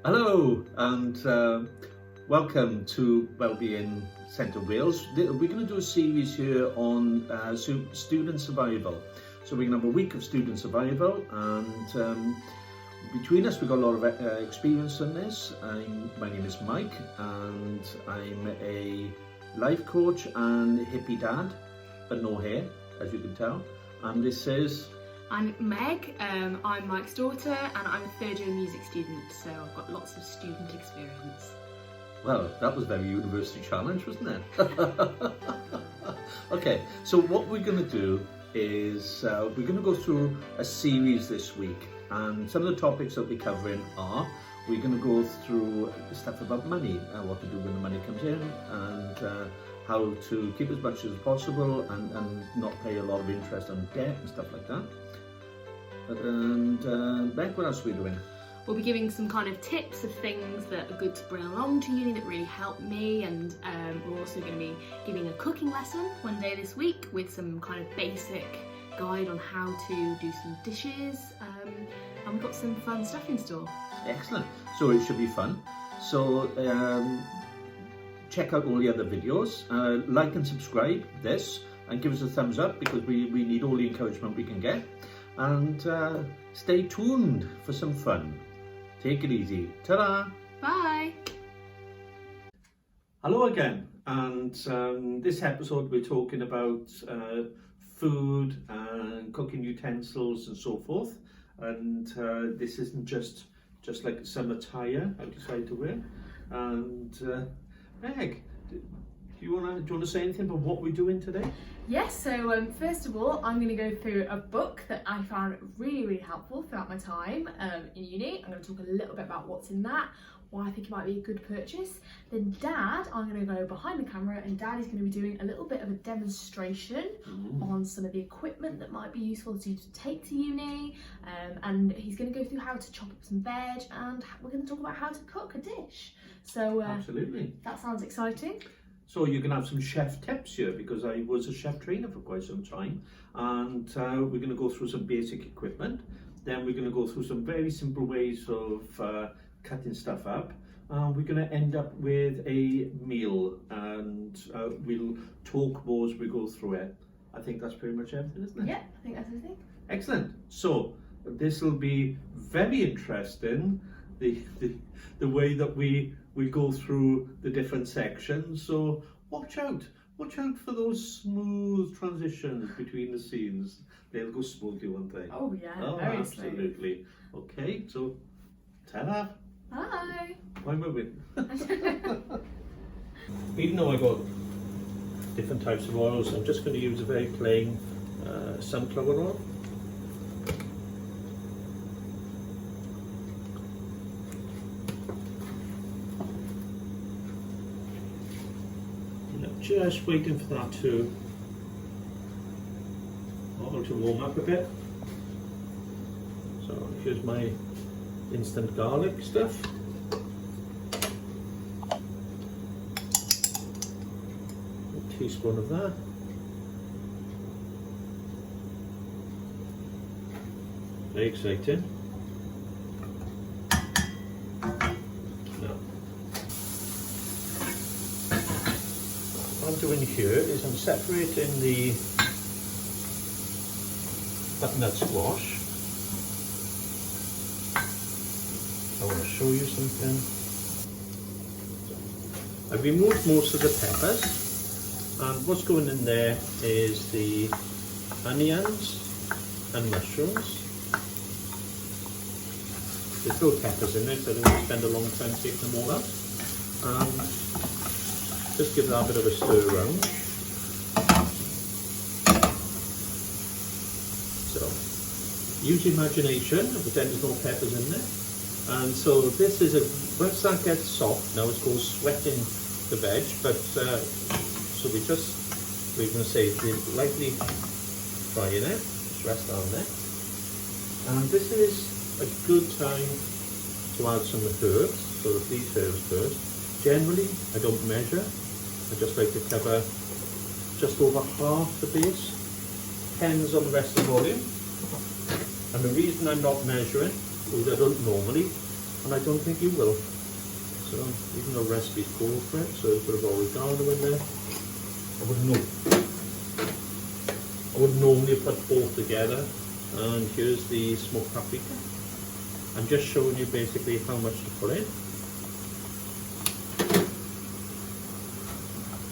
Hello and welcome to Wellbeing Centre Wales. We're going to do a series here on student survival. So we're going to have a week of student survival, and between us we've got a lot of experience in this. My name is Mike and I'm a life coach and hippie dad, but no hair, as you can tell. And this is... I'm Meg, I'm Mike's daughter, and I'm a third year music student, so I've got lots of student experience. Well, that was very university challenge, wasn't it? Okay, so what we're going to do is we're going to go through a series this week, and some of the topics that we're covering are, we're going to go through stuff about money, what to do when the money comes in, and how to keep as much as possible and not pay a lot of interest on debt and stuff like that. And Beck, what else are we doing? We'll be giving some kind of tips of things that are good to bring along to uni that really helped me, and we're also going to be giving a cooking lesson one day this week with some kind of basic guide on how to do some dishes, and we've got some fun stuff in store. Excellent, so it should be fun. So check out all the other videos, like and subscribe this, and give us a thumbs up because we need all the encouragement we can get. And stay tuned for some fun. Take it easy. Ta-da! Bye! Hello again, and this episode we're talking about food and cooking utensils and so forth. And this isn't just like some attire I decided to wear. And Meg, do you want to say anything about what we're doing today? Yes, so first of all, I'm going to go through a book that I found really helpful throughout my time in uni. I'm going to talk a little bit about what's in that, why I think it might be a good purchase. Then Dad, I'm going to go behind the camera, and Dad is going to be doing a little bit of a demonstration on some of the equipment that might be useful to take to uni, and he's going to go through how to chop up some veg, and we're going to talk about how to cook a dish. So absolutely, that sounds exciting. So you can have some chef tips here, because I was a chef trainer for quite some time, and we're going to go through some basic equipment. Then we're going to go through some very simple ways of cutting stuff up. We're going to end up with a meal, and we'll talk more as we go through it. I think that's pretty much everything, isn't it? Yeah, I think that's everything. Excellent. So this will be very interesting, the way that we go through the different sections. So watch out for those smooth transitions between the scenes. They'll go smoothly, won't they? Oh yeah, oh, very absolutely. Smooth. Okay, so ta-da. Bye. Why am I with? Even though I got different types of oils, I'm just going to use a very plain sunflower oil. Just waiting for that to warm up a bit. So here's my instant garlic stuff. A teaspoon of that. Very exciting. What I'm doing here is I'm separating the butternut squash. I want to show you something. I've removed most of the peppers, and what's going in there is the onions and mushrooms. There's no peppers in it, so I don't want to spend a long time taking them all out. Just give that a bit of a stir around. So, use imagination, pretend there's no peppers in there. And so this is once that gets soft, now it goes sweating the veg, but so we're going to say lightly frying it, just rest on there. And this is a good time to add some herbs, so these herbs first. Generally, I don't measure. I just like to cover just over half the base. Depends on the rest of the volume. And the reason I'm not measuring is I don't normally, and I don't think you will. So even though recipe's called for it, so there's a bit of oregano in there. I would normally put both together, and here's the smoked paprika. I'm just showing you basically how much to put in.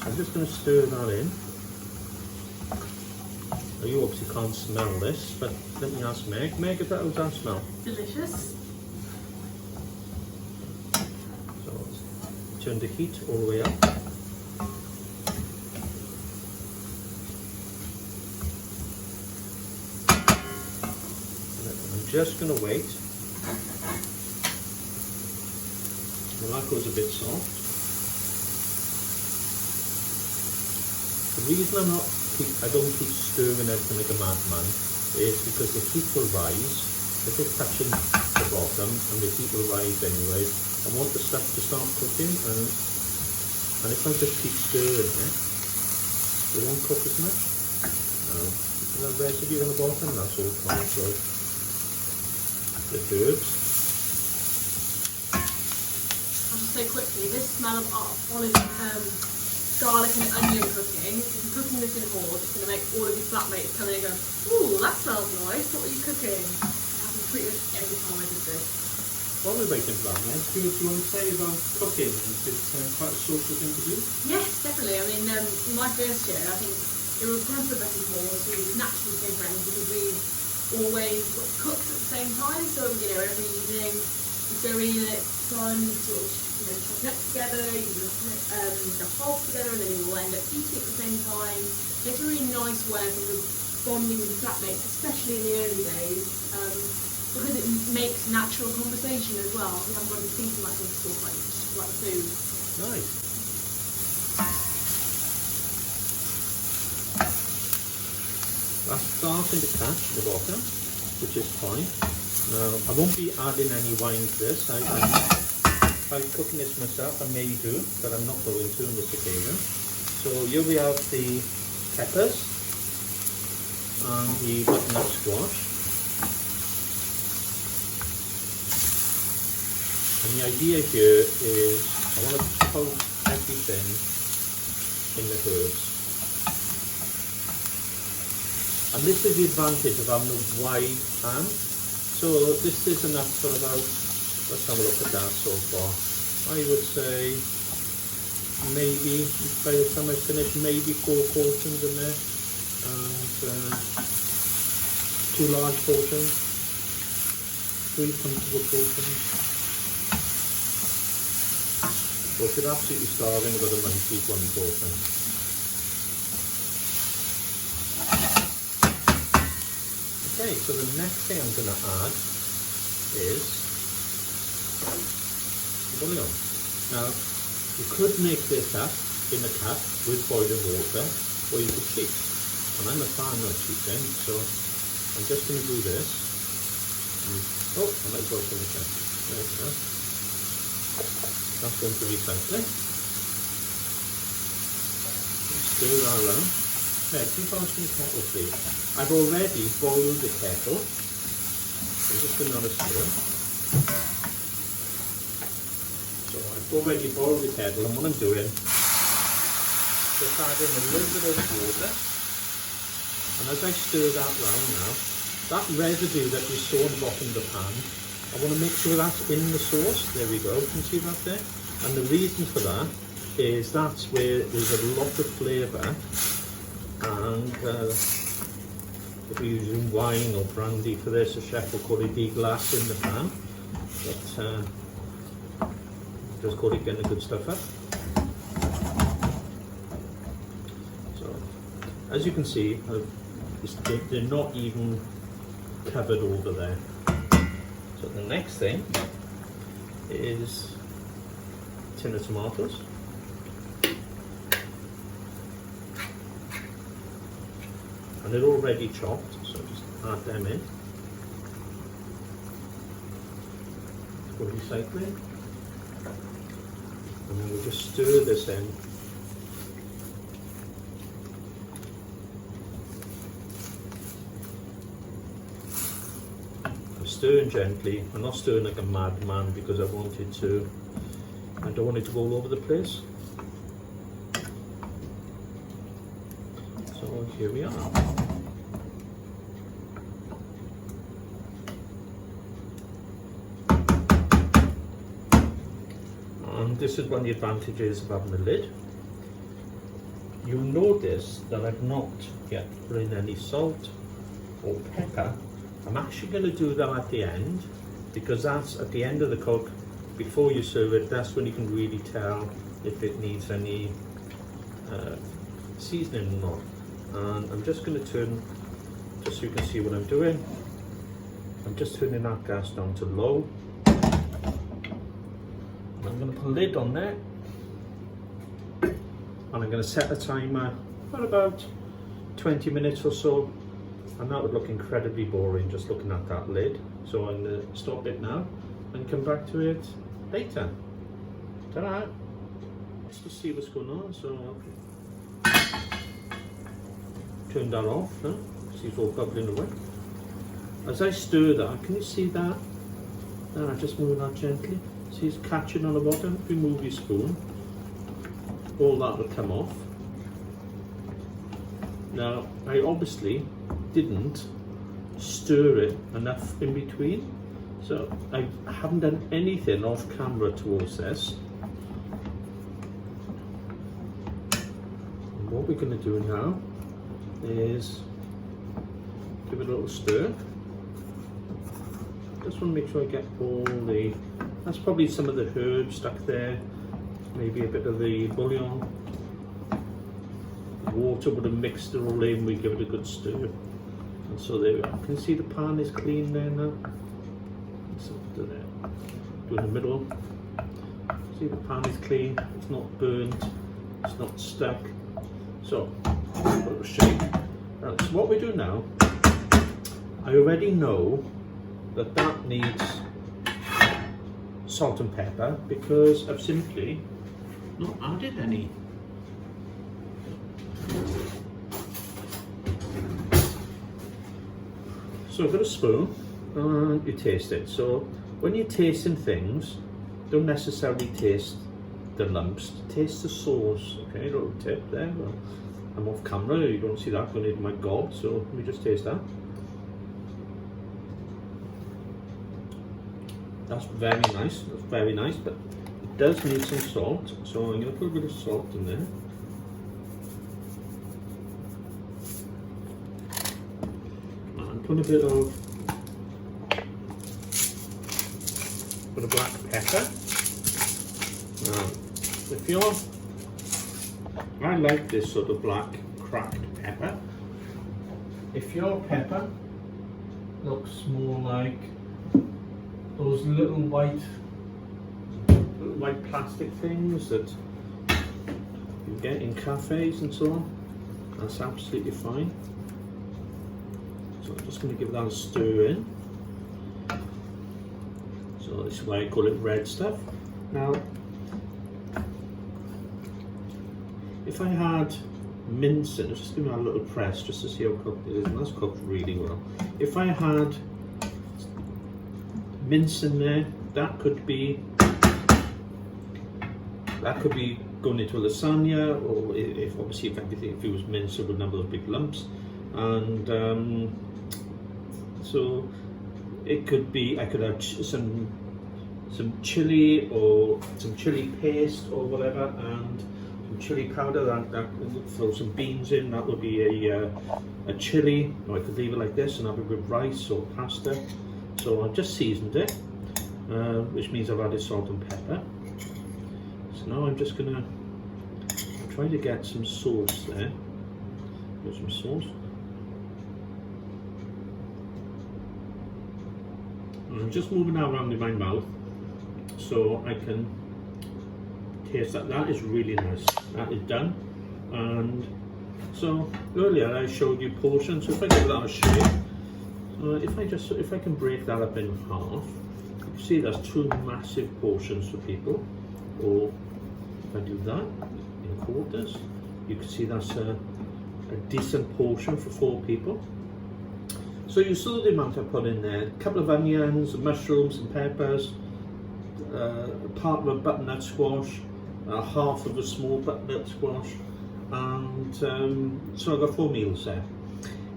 I'm just going to stir that in. Now you obviously can't smell this, but let me ask Meg. Meg, how does that smell? Delicious. So turn the heat all the way up. I'm just going to wait. Well, that goes a bit soft. The reason I don't keep stirring everything like a madman is because the heat will rise. If it's touching the bottom, and the heat will rise anyway, I want the stuff to start cooking, and if I just keep stirring it, it won't cook as much. Now, the residue on the bottom, that's all fine. So the herbs. I'll just say quickly, this smell of olive, garlic and onion cooking, if you're cooking this in Horde, it's going to make all of your flatmates come in and go, ooh, that smells nice, what are you cooking? It happens pretty much every time I did this. While we're waiting for that, Meg, do you want to say about cooking? Is it quite a social thing to do? Yes, definitely. I mean, in my first year, I think it was a group of us in Horde who naturally became friends because we always cooked at the same time, so, you know, every evening we'd go in at sun, sort of, you know, chop it up together, you the whole together, and then you will end up eating at the same time. It's a really nice way of sort of bonding with flatmates, especially in the early days, because it makes natural conversation as well. You haven't got to be thinking about things to talk about, just talk about food. Nice. That's starting to catch the bottom, which is fine. Now, I won't be adding any wine to this. I'm cooking this myself. I may do, but I'm not going to on this occasion. So here we have the peppers and the butternut squash. And the idea here is I want to coat everything in the herbs. And this is the advantage of having a wide pan. So this is enough for about, let's have a look at that so far. I would say maybe, by the time I finish, maybe 4 portions in there. And 2 large portions, 3 comfortable portions. Well, if you're absolutely starving, about a month, eat 1 portion. Okay, so the next thing I'm going to add is bouillon. Now, you could make this up in a cup with boiling water, or you could cheat. And I'm a fan of cheating, so I'm just going to do this. Oh, I might as well finish it. There we go. That's going to recycle it. Stir that around. Meg, can you pass me the kettle, please? I've already boiled the kettle. I'm just going to have a stir. So I've already boiled the kettle, and what I'm doing is just adding a little bit of water. And as I stir that round now, that residue that we saw on the bottom of the pan, I want to make sure that's in the sauce. There we go, you can see that there? And the reason for that is that's where there's a lot of flavour, and if you're using wine or brandy for this, a chef will call it deglass in the pan, but just call it getting the good stuff up. So, as you can see, they're not even covered over there. So the next thing is a tin of tomatoes. And they're already chopped, so just add them in. For recycling. And then we'll just stir this in. stirring gently. I'm not stirring like a madman because I don't want it to go all over the place. So here we are. And this is one of the advantages of having a lid. You'll notice that I've not yet put in any salt or pepper. I'm actually going to do that at the end, because that's at the end of the cook, before you serve it. That's when you can really tell if it needs any seasoning or not. And I'm just going to turn, just so you can see what I'm doing, I'm just turning that gas down to low. I'm going to put a lid on there, and I'm going to set the timer for about 20 minutes or so, and that would look incredibly boring just looking at that lid. So I'm going to stop it now and come back to it later. Ta-da! Let's just see what's going on. So turn that off now. See it's all bubbling away. As I stir that, can you see that? Now just move that gently. See it's catching on the bottom. If you move your spoon, all that will come off. Now I obviously didn't stir it enough in between, so I haven't done anything off camera towards this. And what we're going to do now is give it a little stir. Just want to make sure I get all the, that's probably some of the herbs stuck there, maybe a bit of the bouillon. Water would have mixed it all in, we give it a good stir. And so there we are. Can you see the pan is clean there now? So do that. Do in the middle. See the pan is clean, it's not burnt, it's not stuck. So, a little shake. Right, so what we do now, I already know that that needs salt and pepper because I've simply not added any. So I've got a spoon and you taste it. So when you're tasting things, don't necessarily taste the lumps, taste the sauce. Okay, a little tip there. Well, I'm off camera, you don't see that going into my gob, so let me just taste that. That's very nice, but it does need some salt, so I'm going to put a bit of salt in there. And put a bit of black pepper. Now, I like this sort of black cracked pepper. If your pepper looks more like those little white plastic things that you get in cafes and so on, that's absolutely fine. So I'm just going to give that a stir in. So this is why I call it red stuff. Now, if I had mince in it, just give it a little press just to see how cooked it is, and that's cooked really well. If I had mince in there, that could be going into a lasagna, or if it was mince, it wouldn't have those big lumps. And so it could be, I could have some chili or some chili paste or whatever, and some chili powder. That throw some beans in. That would be a chili. Or I could leave it like this and have it with rice or pasta. So I've just seasoned it, which means I've added salt and pepper. So now I'm just gonna try to get some sauce there. Get some sauce. And I'm just moving that around in my mouth so I can taste that. That is really nice. That is done. And so earlier I showed you portions. So if I give that a shake, if I can break that up in half, you can see that's 2 massive portions for people. Or if I do that in quarters, you can see that's a decent portion for 4 people. So you saw the amount I put in there, a couple of onions, mushrooms and peppers, part of a butternut squash, half of a small butternut squash, and so I've got 4 meals there.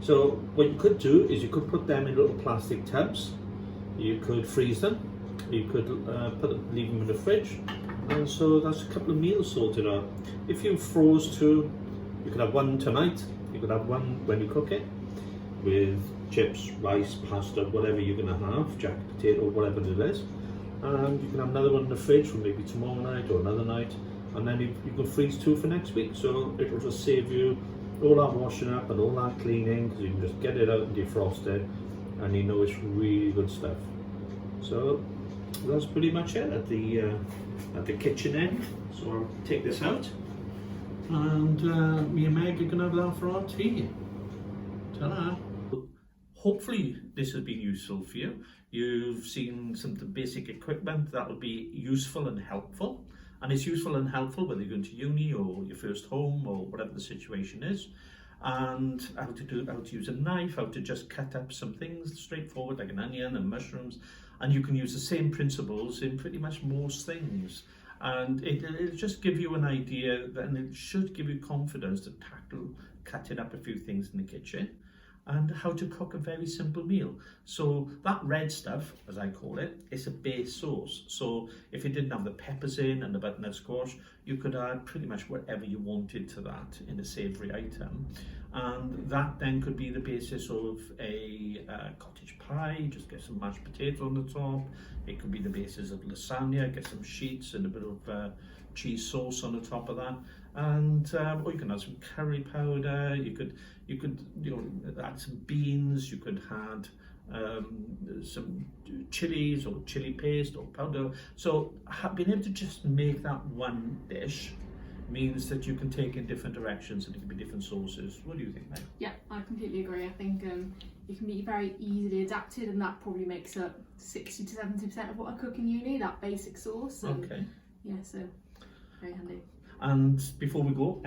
So what you could do is you could put them in little plastic tubs, you could freeze them, you could leave them in the fridge, and so that's a couple of meals sorted out. If you froze 2, you could have 1 tonight, you could have 1 when you cook it, with chips, rice, pasta, whatever you're going to have, jacket potato, whatever it is. And you can have another one in the fridge for maybe tomorrow night or another night, and then you can freeze 2 for next week. So it will just save you all that washing up and all that cleaning, because you can just get it out and defrost it, and you know it's really good stuff. So that's pretty much it at the kitchen end. So I'll take this out, and me and Meg are going to have that for our tea. Ta-da! Hopefully this has been useful for you. You've seen some of the basic equipment that will be useful and helpful. And it's useful and helpful whether you're going to uni or your first home or whatever the situation is. And how to use a knife, how to just cut up some things straightforward like an onion and mushrooms. And you can use the same principles in pretty much most things. And it'll just give you an idea, and it should give you confidence to tackle cutting up a few things in the kitchen, and how to cook a very simple meal. So that red stuff, as I call it, is a base sauce. So if you didn't have the peppers in and the butternut squash, you could add pretty much whatever you wanted to that in a savoury item. And that then could be the basis of a cottage pie, just get some mashed potato on the top. It could be the basis of lasagna, get some sheets and a bit of cheese sauce on the top of that. And or you can add some curry powder, you could add some beans, you could add some chilies or chili paste or powder. So being able to just make that one dish means that you can take in different directions and it can be different sauces. What do you think, Meg? Yeah, I completely agree. I think it can be very easily adapted, and that probably makes up 60 to 70% of what I cook in uni, that basic sauce. And, okay. Yeah, so very handy. And before we go,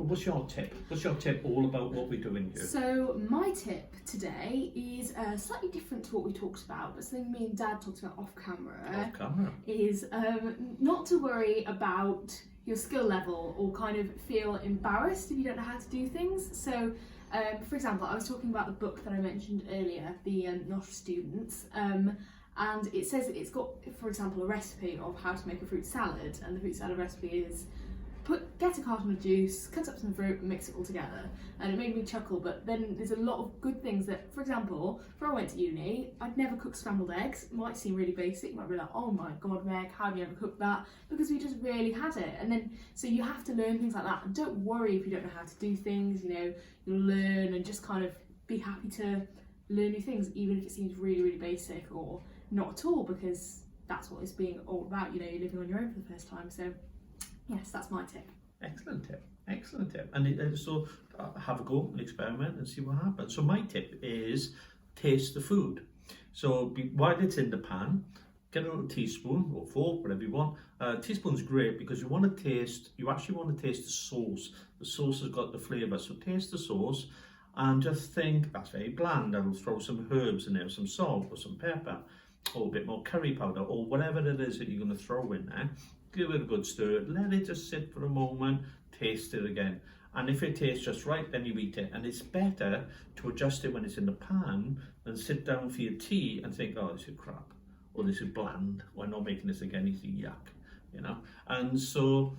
what's your tip? What's your tip all about what we're doing here? So my tip today is slightly different to what we talked about, but something me and Dad talked about off camera. Off camera? Is not to worry about your skill level or kind of feel embarrassed if you don't know how to do things. So for example, I was talking about the book that I mentioned earlier, the Not Students, and it says it's got, for example, a recipe of how to make a fruit salad, and the fruit salad recipe is get a carton of juice, cut up some fruit and mix it all together. And it made me chuckle, but then there's a lot of good things that, for example, before I went to uni, I'd never cooked scrambled eggs. It might seem really basic, you might be like, oh my God, Meg, how have you ever cooked that? Because we just rarely had it. And then, so you have to learn things like that. And don't worry if you don't know how to do things, you know, you'll learn, and just kind of be happy to learn new things, even if it seems really, really basic or not at all, because that's what it's being all about, you know, you're living on your own for the first time. So yes, that's my tip. Excellent tip, excellent tip. And so have a go and experiment and see what happens. So my tip is taste the food. So while it's in the pan, get a little teaspoon or fork, whatever you want. Teaspoon's great because you actually want to taste the sauce. The sauce has got the flavour, so taste the sauce and just think, that's very bland. I will throw some herbs in there, some salt or some pepper, or a bit more curry powder, or whatever it is that you're going to throw in there. Give it a good stir, let it just sit for a moment, taste it again. And if it tastes just right, then you eat it. And it's better to adjust it when it's in the pan than sit down for your tea and think, oh, this is crap, or this is bland, or I'm not making this again, it's yuck, you know. And so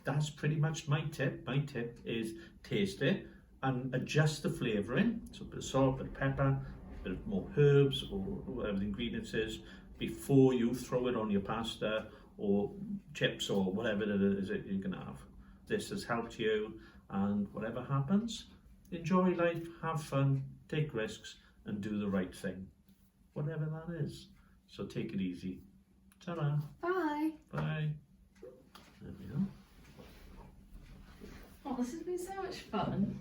that's pretty much my tip. My tip is taste it and adjust the flavouring. So a bit of salt, a bit of pepper, a bit more herbs, or whatever the ingredients is, before you throw it on your pasta or chips or whatever it is that you can have. This has helped you, and whatever happens, enjoy life, have fun, take risks, and do the right thing, whatever that is. So take it easy. Ta-da. Bye. Bye. There we go. Oh, this has been so much fun.